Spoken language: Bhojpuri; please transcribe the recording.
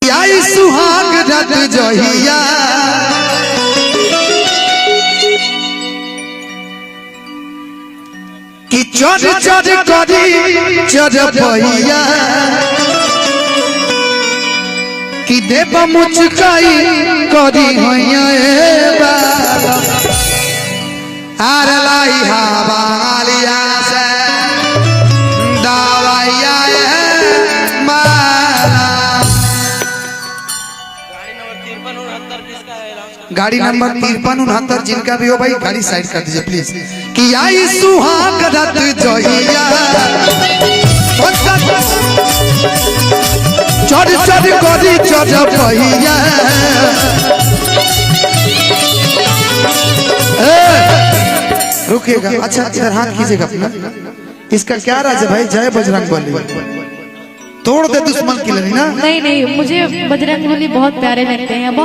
आई सुहाग रत जहिया कि चढ़ चढ़ करी चढ़ पहिया कि देव मुचकाई करी हैया बाबा आर लाई हवा आलिया से दावैया गाड़ी नंबर 5369 जिनका भी हो भाई गाड़ी साइड कर दीजिए प्लीज। कि आई सुहाग रत जहिया चढ़ चढ़ करी चढ़ पहिया रुकिएगा। अच्छा इधर हाथ कीजिएगा अपना। इसका क्या राज है भाई? जय बजरंगबली। तोड़ दे दुश्मन की लड़ी ना। नहीं नहीं, मुझे बजरंगबली बहुत प्यारे लगते हैं। बहुत